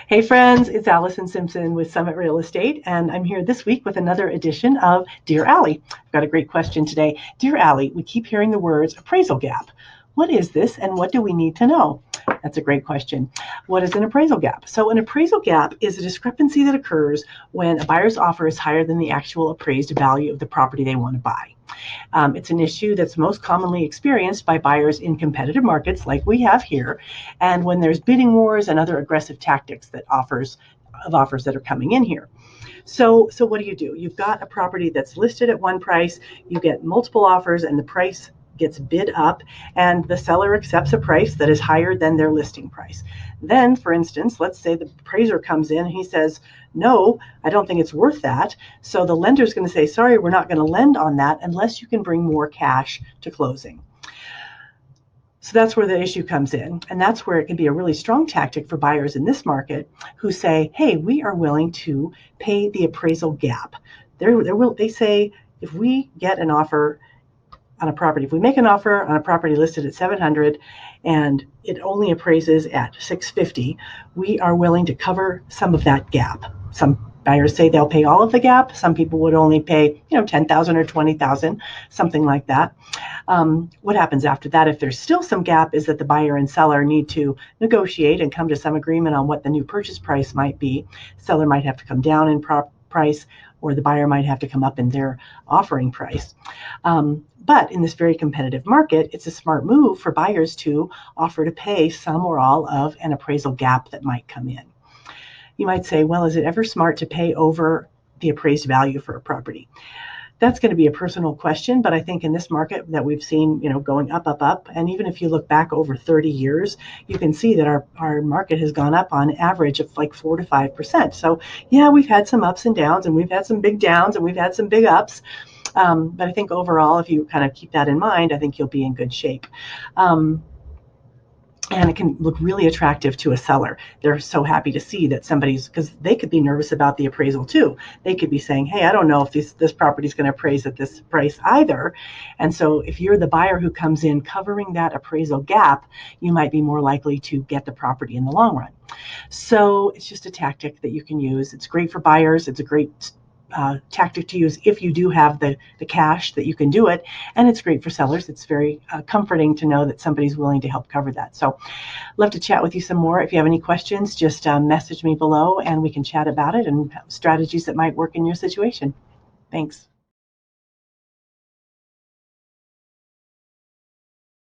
Hey friends, it's Allison Simson with Summit Real Estate, and I'm here this week with another edition of Dear Allie. I've got a great question today. Dear Allie, we keep hearing the words appraisal gap. What is this and what do we need to know? That's a great question. What is an appraisal gap? So an appraisal gap is a discrepancy that occurs when a buyer's offer is higher than the actual appraised value of the property they want to buy. It's an issue that's most commonly experienced by buyers in competitive markets like we have here, and when there's bidding wars and other aggressive tactics that offers that are coming in here. So what do? You've got a property that's listed at one price, you get multiple offers, and the price gets bid up, and the seller accepts a price that is higher than their listing price. Then, for instance, let's say the appraiser comes in and he says, no, I don't think it's worth that. So the lender's going to say, sorry, we're not going to lend on that unless you can bring more cash to closing. So that's where the issue comes in. And that's where it can be a really strong tactic for buyers in this market who say, hey, we are willing to pay the appraisal gap. They say, if we get an offer on a property, if we make an offer on a property listed at 700 and it only appraises at 650, we are willing to cover some of that gap. Some buyers say they'll pay all of the gap. Some people would only pay, 10,000 or 20,000, something like that. What happens after that, if there's still some gap, is that the buyer and seller need to negotiate and come to some agreement on what the new purchase price might be. Seller might have to come down in price, or the buyer might have to come up in their offering price. But in this very competitive market, it's a smart move for buyers to offer to pay some or all of an appraisal gap that might come in. You might say, well, is it ever smart to pay over the appraised value for a property? That's going to be a personal question, but I think in this market that we've seen, going up, and even if you look back over 30 years, you can see that our market has gone up on average of like 4 to 5%. So yeah, we've had some ups and downs, and we've had some big downs, and we've had some big ups. But I think overall, if you kind of keep that in mind, I think you'll be in good shape. And it can look really attractive to a seller. They're so happy to see that because they could be nervous about the appraisal too. They could be saying, hey, I don't know if this property is going to appraise at this price either. And so if you're the buyer who comes in covering that appraisal gap, you might be more likely to get the property in the long run. So it's just a tactic that you can use. It's great for buyers. It's a great tactic to use if you do have the cash that you can do it, and it's great for sellers. It's very comforting to know that somebody's willing to help cover that. So love to chat with you some more. If you have any questions, just message me below and we can chat about it and strategies that might work in your situation. Thanks.